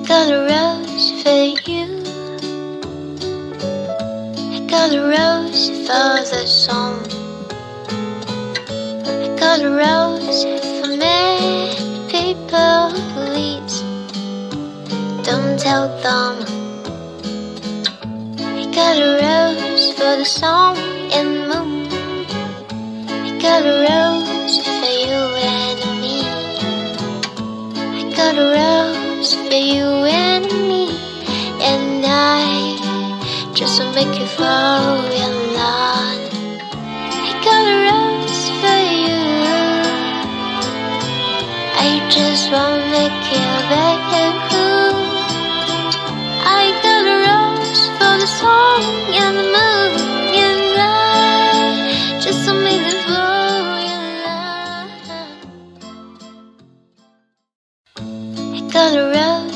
got a rose for you. I got a rose for the sun. I got a rose for many people. Please don't tell them. I got a rose for the sun and moon. I got a rose for you and me. I got a rose for you and me, and I just wanna make you fall in love. I got a rose for you. I just wanna make you better. I got a rose for the sun and the moon, and I just wanna make you fall in love. I got a rose.